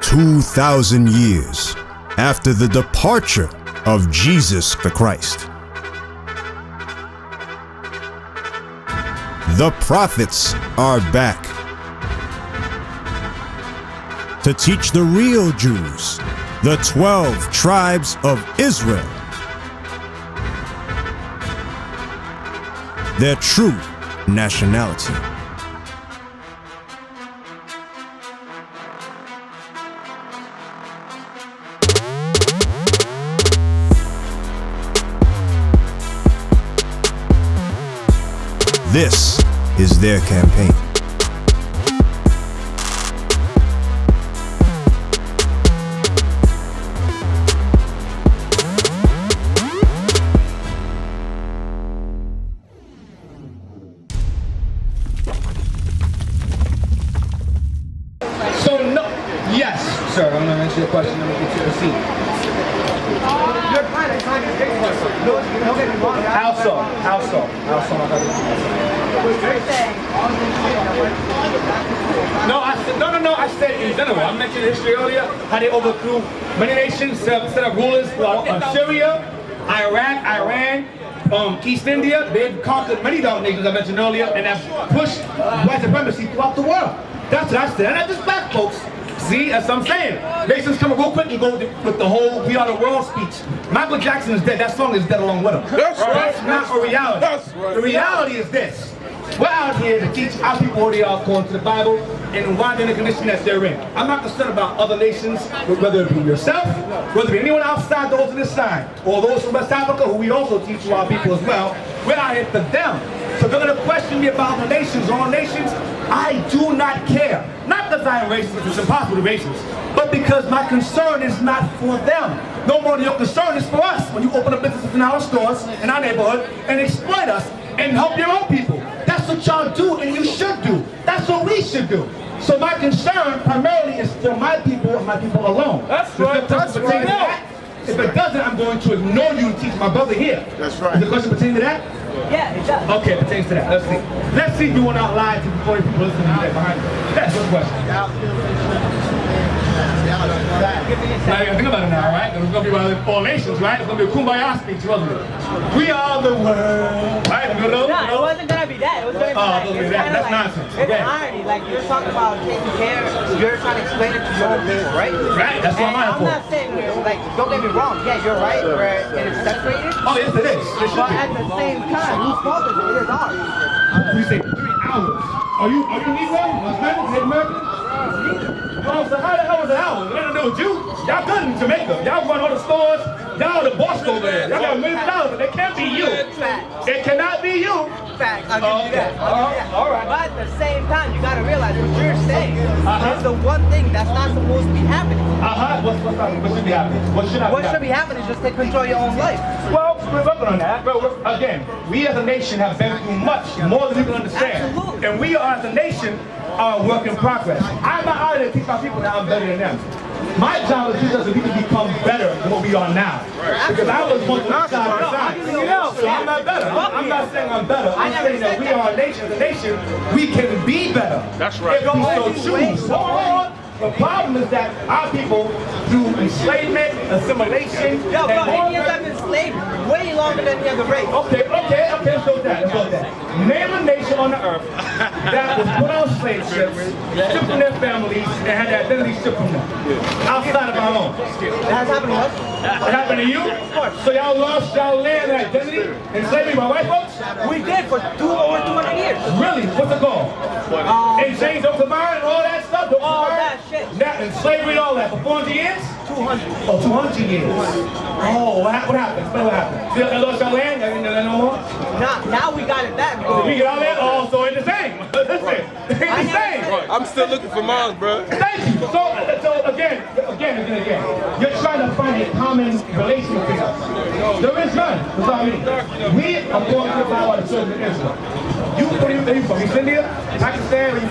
2,000 years after the departure of Jesus the Christ. The prophets are back to teach the real Jews, the 12 tribes of Israel, their true nationality. This is their campaign. So no, yes, sir. I'm gonna answer your question. I'm gonna get you a seat. You're kind of How so? How so? How so? No, I said in general. I mentioned history earlier, how they overthrew many nations, set up rulers. Syria, Iran, East India. They've conquered many dark nations I mentioned earlier, and have pushed white supremacy throughout the world. That's what I said. And I just back, folks. See, that's what I'm saying. Nations come real quick and go with the whole "We Are the World" speech. Michael Jackson is dead. That song is dead along with him. That's right. That's not a reality. That's right. The reality is this. We're out here to teach our people who they are according to the Bible and why they're in the condition that they're in. I'm not concerned about other nations, whether it be yourself, whether it be anyone outside those on this side, or those from West Africa, who we also teach to our people as well. We're out here for them. So they're going to question me about the nations, wrong nations. I do not care. Not because I am racist, it's impossible to be racist, but because my concern is not for them. No more than your concern is for us. When you open up businesses in our stores, in our neighborhood, and exploit us, and help your own people. That's what y'all do, and you should do. That's what we should do. So my concern primarily is for my people and my people alone. That's right. That's right. If it doesn't, I'm going to ignore you and teach my brother here. That's right. Does the question pertain to that? Yeah, it does. Okay, it pertains to that. Let's see. Let's see if you want to outline to before people listening to that behind you. That's the question. Now you gotta think about it now, right? It's gonna be one of the four nations, right? It's gonna be a kumbaya speech, wasn't it? We are the world. Right? No, it wasn't gonna be that. It was gonna be like, it's kind of that's like, nonsense. it's Okay. irony. Like, you're talking about taking care, you're trying to explain it to your own people, right? Right, that's what I'm I'm for. not saying, like, don't get me wrong. Yeah, you're right, where it's separated. Oh, yes, it is. It should But be. at the same time, whose fault is it? It is ours. We say 3 hours. Are you Negro? Hispanic? Native American? Oh, so how the hell was it hours? Nothing to do with you. Y'all good in Jamaica. Y'all run all the stores. Y'all the boss over there. Y'all got millions of dollars, but it can't be you. Facts. It cannot be you. Facts. I'll give you that. I'll give you that. All right. But at the same time, you gotta realize what you're saying is the one thing that's not supposed to be happening. What should be happening? What should not What should be happening is just take control of your own life. Well, we're working on that. But again, we as a nation have been through much more than we can understand. Absolutely. And we are as a nation are a work in progress. I'm not out there to teach my people that I'm better than them. My job is just so we can become better than what we are now. Right. Because I was once on the side of the side. So I'm not better. I'm not saying I'm better. I'm saying that we are a nation. As a nation, we can be better. That's right. If we so choose. The problem is that our people, through enslavement, assimilation, Yo, bro, Indians have been enslaved way longer than the other race. Okay, let's go with that. Name a nation on the earth that was put on slave ships, stripped from their families, and had their identity stripped from them. Outside of our own. That has happened to us. It happened to you? Of course. So y'all lost y'all land and identity in slavery by white folks? We did for over 200 years. Really? What's the goal? And James O'Connor and all that stuff? All that shit. And slavery and all that for 400 years? 200. Oh, 200 years. Oh, what happened? What happened? You lost your land? No more? Now we got it back. We get all that? Oh, so it's the same. Listen, it's the same. Right. I'm still looking for mine, bro. Thank you. So again, you're trying to find a common relation between us. There is none. That's what I mean. We are going to the Bible of the children of Israel. Where are you from? East India? Pakistan? Where are you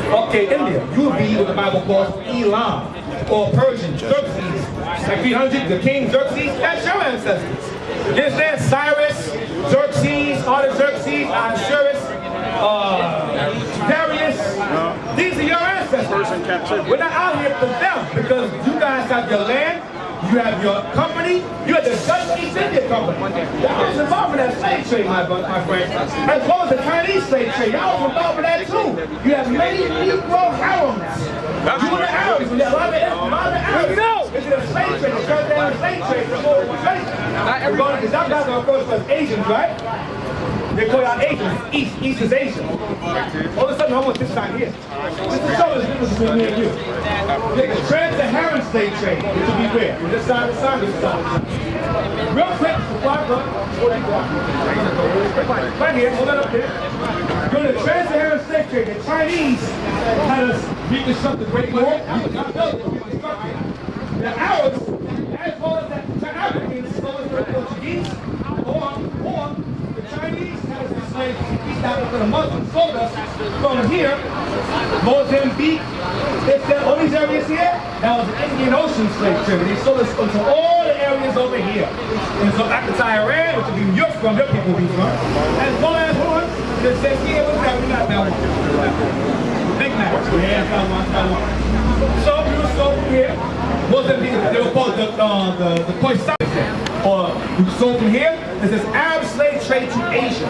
from? Okay, India. You would be what the Bible calls Elam, or Persian, Xerxes. Like 300, the king Xerxes, that's your ancestors. You understand? Cyrus, Xerxes, Artaxerxes, Ahasuerus, Darius. These are your ancestors. We're not out here for them because you guys have your land, you have your company, you have the Dutch East India Company. Y'all was involved in that slave trade, my friend. As well as the Chinese slave trade. Y'all was involved in that too. You have many Negro harems. You and the Arabs, a lot of the Arabs. It's a slave trade, the shut down slave trade. Not everybody, because y'all guys are of course as Asians, right? They call y'all Asians. East is Asian. All of a sudden, I want this side here. This is show the difference between me and you. The trans-Saharan slave trade, which will be where? On this side of the sun, this side of the sun. Real quick, right here, hold that up there. During the trans-Saharan slave trade, the Chinese had us reconstruct the Great Wall. The Arabs, as well as the Africans, as well as the Portuguese, or the Chinese had us enslaved East Africa. The Muslims sold us from here, Mozambique. They said all these areas here, that was an Indian Ocean slave trade. They sold us into all the areas over here. And so back to Iran, which would be your people will be from, as well as one that says here, what's that? We're not that one. Big Mac. Yeah, that one. So we were sold from here. Mozambique, they were called the Khoisan. Or we sold from here. This is Arab slave trade to Asia.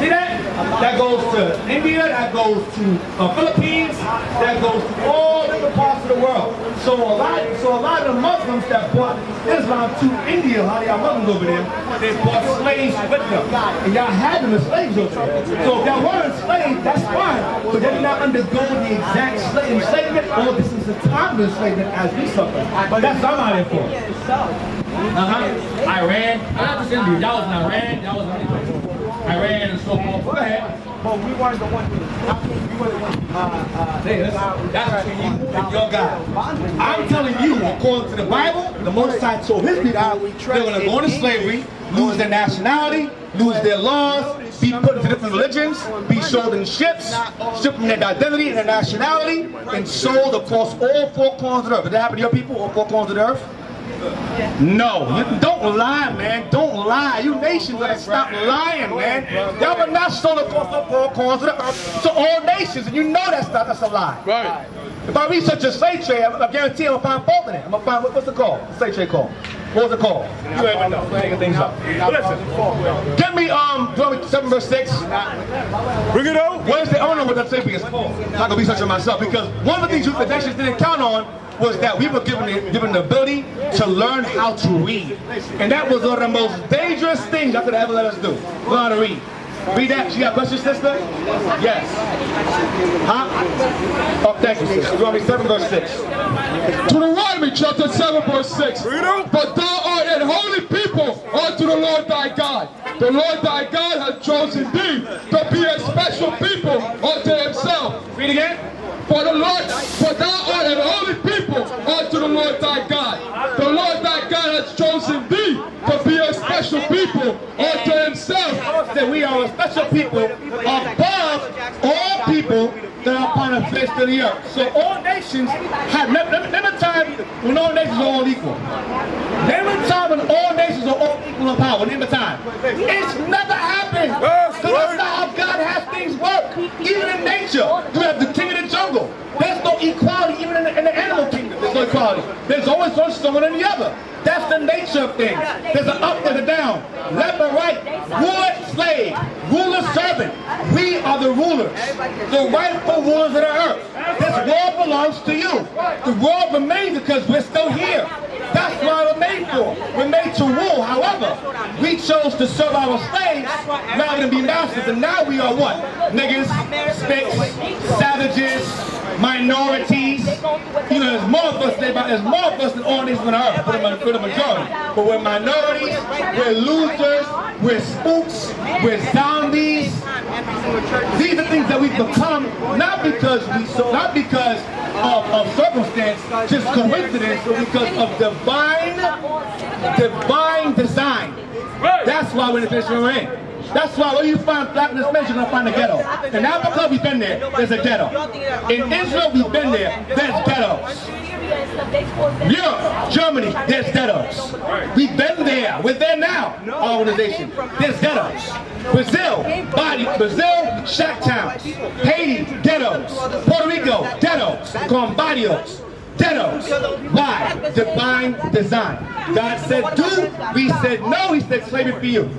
See that? That goes to India, that goes to Philippines, that goes to all different parts of the world. So a lot of the Muslims that brought Islam to India, a lot of y'all Muslims over there, they brought slaves with them. And y'all had them as slaves over there. So if y'all weren't enslaved, that's fine. But they did not undergo the exact enslavement or this is the time of enslavement as we suffer. But that's what I'm out here for. Iran, not just India. Y'all was in Iran, y'all was in Iran and so forth. Go ahead. But we weren't the ones that's between you and your God. I'm telling you, according to the Bible, the Most High told his people they're going to go into slavery, lose their nationality, lose their laws, be put into different religions, be sold in ships, stripped from their identity and their nationality, and sold across all four corners of the earth. Did that happen to your people, all four corners of the earth? No, don't lie, man. Don't lie. You nations gotta stop lying, man. Y'all were not sold across the four corners of the earth to all nations, and you know that's a lie. Right. If I research a slave trade, I guarantee I'm gonna find fault in it. I'm gonna find what's it called? Slave trade called? What was it called? You don't even know. Making things up. But listen, give me 7 verse 6. Bring it out. What is the? I don't know what that slave is called. I'm not gonna research it myself because one of the things the nations didn't count on was that we were given the ability to learn how to read. And that was one of the most dangerous things y'all could ever let us do. Learn how to read. Read that. You got questions, sister? Yes. Huh? Oh, thank you, sister. You want me 7 verse 6. Deuteronomy chapter 7 verse 6. But thou art an holy people unto the Lord thy God. The Lord thy God hath chosen thee to be a special people unto himself. Read again. For thou art an holy people unto the Lord thy God. The Lord thy God has chosen thee to be a special people unto himself. That we are a special people above all people that are upon the face of the earth. So all nations have never time when all nations are all equal. Never time when all nations are all equal in power. Never time. It's never happened. Because that's not how God has things work. Even in nature, you have the king of the jungle. There's no equality even in the animal kingdom. There's no equality. There's always someone and the other. That's the nature of things. There's an up and a down, left and right, ruler, slave, ruler, servant. We are the rulers, the rightful rulers of the earth. This world belongs to you. The world remains because we're still here. That's what we're made for. We're made to rule. However, we chose to serve our slaves rather than be masters. And now we are what? Niggas, spicks, savages, minorities. You know, there's more of us than all nations on earth for the majority. But we're minorities, we're losers, we're spooks, we're zombies. These are things that we've become not because of circumstance, just coincidence, but because of divine design. That's why we're in the condition we're in. That's why when you find black in this place, you're going to find a ghetto. In Africa, we've been there, there's a ghetto. In Israel, we've been there, there's ghettos. Europe, Germany, there's ghettos. We've been there, we're there now, our organization. There's ghettos. Brazil, shack towns. Haiti, ghettos. Puerto Rico, ghettos. Call them barrios. Ghettos. Why? Divine design. God said do, we said no, he said slavery for you.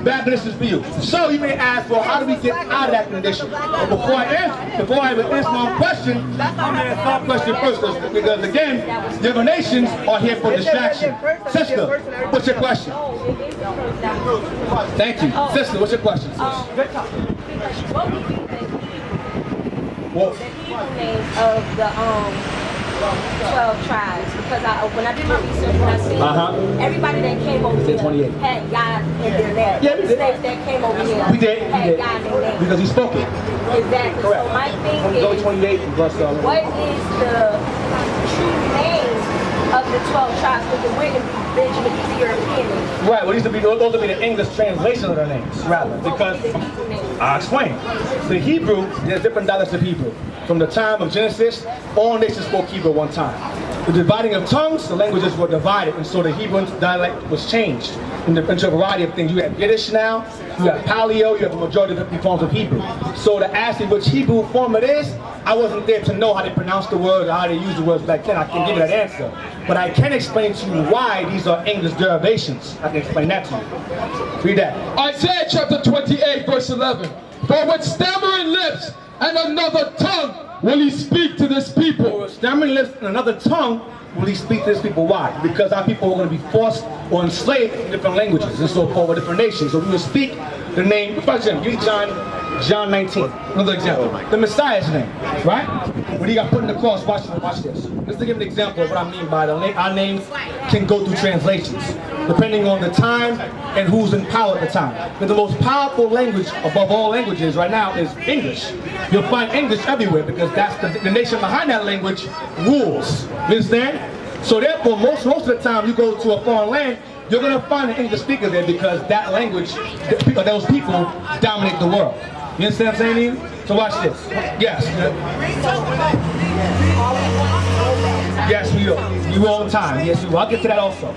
Bad conditions for you. So you may ask, well, how do we get out of that condition? But before I answer my question, I'm going to answer my question first, because again, divinations are here for distraction. Sister, what's your question? Thank you. Sister, what's your question? Well, the Hebrew names of the 12 tribes, because when I did my research, when I seen everybody that came over here had God in their name. Yeah, we did. That came over here we did. had God in their name. Because he spoke it. Exactly. Correct. So my thing is, what is the true name of the 12 tribes? Because the written Benjamin is the European name. Right, well, those would be the English translation of their names, rather, because I'll explain. The Hebrew, there's different dialects of Hebrew. From the time of Genesis, all nations spoke Hebrew at one time. The dividing of tongues, the languages were divided, and so the Hebrew dialect was changed into a variety of things. You have Yiddish now, you have Paleo, you have the majority of different forms of Hebrew. So to ask me which Hebrew form it is, I wasn't there to know how they pronounce the words or how they use the words back then. I can give you that answer. But I can explain to you why these are English derivations. I can explain that to you. Read that. Isaiah chapter 28, verse 11. For with stammering lips and another tongue will he speak to this people. For with stammering lips and another tongue will he speak to this people. Why? Because our people are going to be forced or enslaved in different languages and so forth with different nations. So we will speak the name. For example, read John 19. Another example. The Messiah's name, right? When he got put in the cross, watch this. Just to give an example of what I mean by our names can go through translations, depending on the time and who's in power at the time. But the most powerful language above all languages right now is English. You'll find English everywhere because that's the nation behind that language rules. You understand? So therefore, most of the time you go to a foreign land, you're going to find an English speaker there because that language, those people dominate the world. You understand what I'm saying? So watch this. Yes. Yes, we do. You all the time. Yes, you will. I'll get to that also.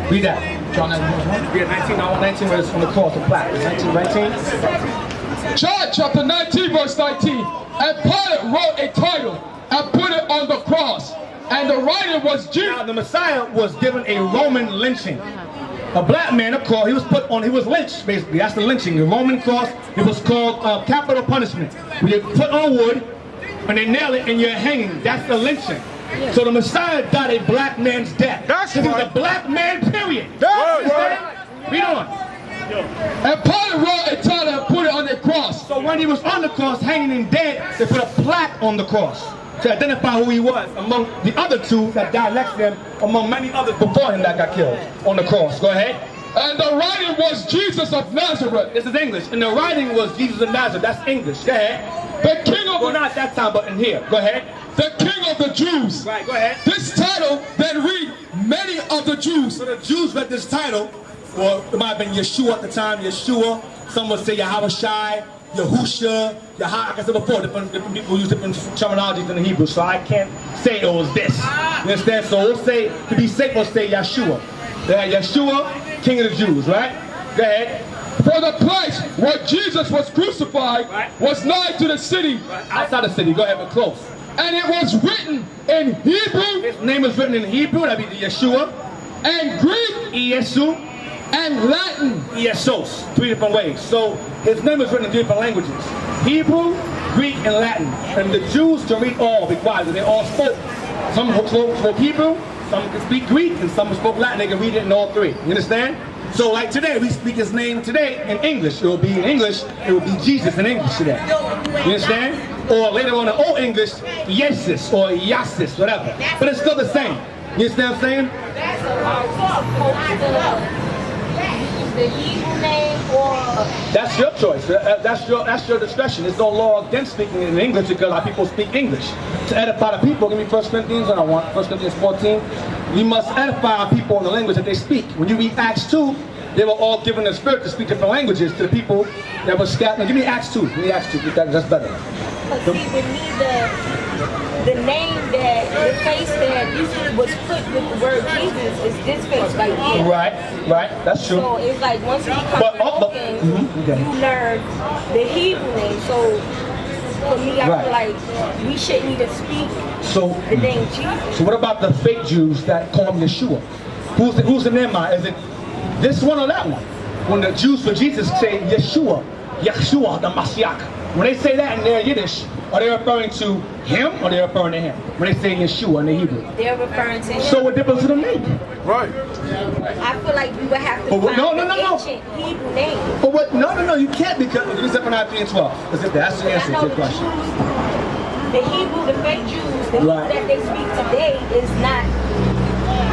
Read that. John 19. Read 19 where it's on the cross, the plaque. 19. John chapter 19, verse 19. And Pilate wrote a title and put it on the cross. And the writing was Jesus. Now the Messiah was given a Roman lynching. A black man, of course, he was lynched, basically. That's the lynching. The Roman cross, it was called capital punishment. When you put on wood, and they nail it, and you're hanging. That's the lynching. So the Messiah got a black man's death. He was a black man, period. Read on. And Pilate wrote a title and put it on the cross. So when he was on the cross, hanging and dead, they put a plaque on the cross to identify who he was among the other two that died next to him, among many others before him that got killed on the cross. Go ahead. And the writing was Jesus of Nazareth. This is English. And the writing was Jesus of Nazareth. That's English. Go ahead. The King of well, not that time, but in here. Go ahead. The King of the Jews. Right, go ahead. This title then read many of the Jews. So the Jews read this title, or it might have been Yeshua at the time, Yeshua. Some would say Yahushai, Yahusha, like I said before, different people use different terminologies in the Hebrew, so I can't say it was this. You understand? So we'll say, to be safe, we'll say Yeshua. Yeshua, King of the Jews, right? Go ahead. For the place where Jesus was crucified was nigh to the city. Outside the city, go ahead, but close. And it was written in Hebrew. His name is written in Hebrew, that'd be the Yeshua. And Greek. Yesu. And Latin. Yesos, 3 different ways. So his name is written in 3 different languages. Hebrew, Greek, and Latin. And the Jews can read all, because they all spoke. Some spoke Hebrew, some can speak Greek, and some spoke Latin. They can read it in all 3. You understand? So like today, we speak his name today in English. It will be in English, it will be Jesus in English today. You understand? Or later on in Old English, Yesus or Yasis, whatever. But it's still the same. You understand what I'm saying? The Hebrew name or that's your choice. That's your discretion. There's no law against speaking in English because our people speak English. To edify the people, give me 1 Corinthians 14. We must edify our people in the language that they speak. When you read Acts 2, they were all given the Spirit to speak different languages to the people that were scattered. Now, give me Acts 2. Give me Acts 2. That's better. Because see, with me, the name the face that was put with the word Jesus is this face right here. Right. That's true. So it's like once you become broken, you learn the Hebrew name. So for me, I feel like we shouldn't even speak the name Jesus. So what about the fake Jews that call him Yeshua? Who's in their mind? Is it this one or that one? When the Jews for Jesus say Yeshua, the Mashiach. When they say that in their Yiddish, are they referring to him or are they referring to him? When they say Yeshua in the Hebrew. They're referring to him. So what difference does it make? Right. I feel like we would have to find an ancient Hebrew name. But what? No, you can't because it's Zephaniah 3 and 12. That's the answer to the question. The Hebrew, the fake Jews, the Hebrew that they speak today is not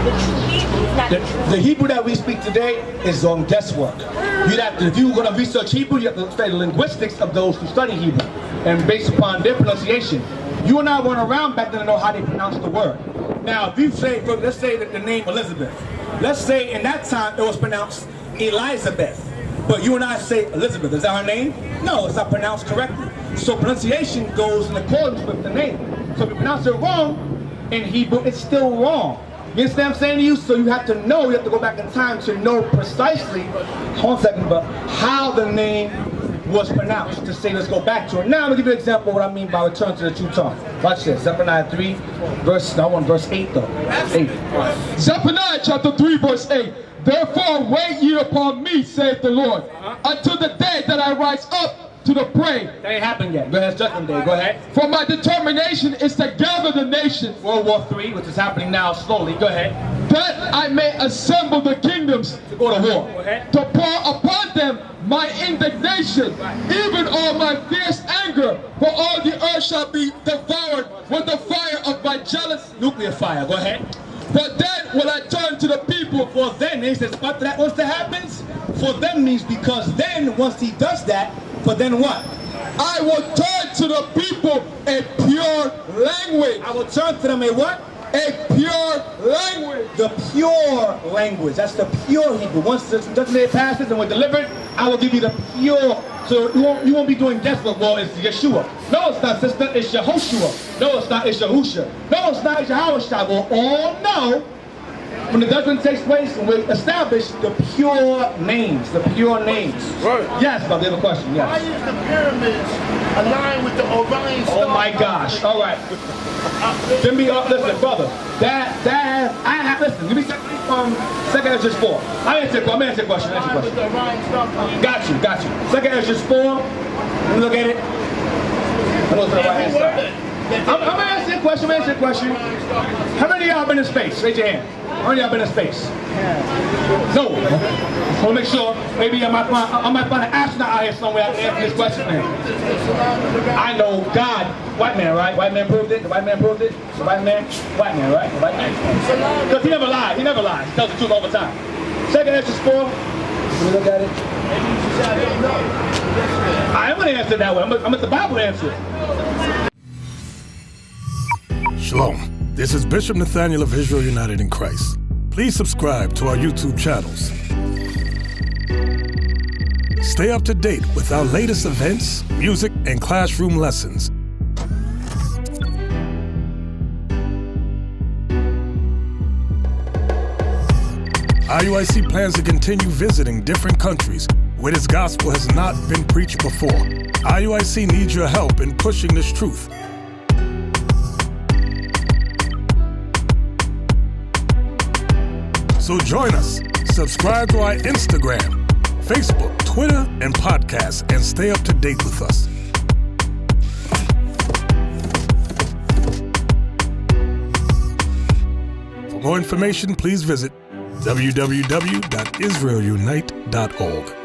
the true Hebrew. It's not the true. The Hebrew that we speak today is on guesswork. You'd have to, if you were going to research Hebrew, you have to study the linguistics of those who study Hebrew. And based upon their pronunciation, you and I weren't around back then to know how they pronounce the word. Now, if you say, let's say that the name Elizabeth, let's say in that time it was pronounced Elizabeth, but you and I say Elizabeth, is that her name? No, it's not pronounced correctly. So pronunciation goes in accordance with the name. So if you pronounce it wrong in Hebrew, it's still wrong. You understand what I'm saying to you? So you have to know, you have to go back in time to know precisely, hold on a second, but how the name was pronounced to say, let's go back to it. Now, I'm going to give you an example of what I mean by return to the true tongue. Watch this, Zephaniah 3, verse 8 though. 8. Zephaniah chapter 3, verse 8. Therefore wait ye upon me, saith the Lord, until the day that I rise up to the prey. That ain't happened yet. Go ahead, Judgment Day. Go ahead. For my determination is to gather the nations. World War III, which is happening now slowly. Go ahead. That I may assemble the kingdoms To go to war. Go ahead. to pour upon them my indignation, even all my fierce anger, for all the earth shall be devoured with the fire of my jealous Nuclear fire. Go ahead. But then will I turn to the people. For then, he says, but that once that happens, for them means because then, once he does that, for then what? I will turn to the people a pure language. I will turn to them a what? A pure language. The pure language. That's the pure Hebrew. Once the judgment day passes and we're delivered, I will give you the pure. So you won't be doing guesswork. Well, it's Yeshua. No, it's not, sister. It's Yehoshua. No, it's not. It's Yahusha. No, it's not. It's Yahushua. We'll all know when the judgment takes place and we establish the pure names. The pure names. Right. Yes, but they have a question. Yes. Why is the pyramids aligned with the Orion star? Oh my gosh. All right. Give me listen, brother. Listen, give me second Ezra 4. I'm gonna answer your question. Got you. Second Ezra 4. Let me look at it. I'm gonna to the right hand side. I'm gonna answer your question. How many of y'all been in space? Raise your hand. How many of y'all been in space? No. I want to make sure. Maybe I might find an astronaut out here somewhere I can answer this question, man. I know God. White man, right? White man proved it. The white man proved it. The white man. White man, right? The white man. Because he never lied. He tells the truth all the time. Second Ezra 4. Can we look at it? I'm going to answer that way. I'm at the Bible to answer it. Shalom. This is Bishop Nathaniel of Israel United in Christ. Please subscribe to our YouTube channels. Stay up to date with our latest events, music, and classroom lessons. IUIC plans to continue visiting different countries where this gospel has not been preached before. IUIC needs your help in pushing this truth. So join us, subscribe to our Instagram, Facebook, Twitter, and podcast, and stay up to date with us. For more information, please visit www.israelunite.org.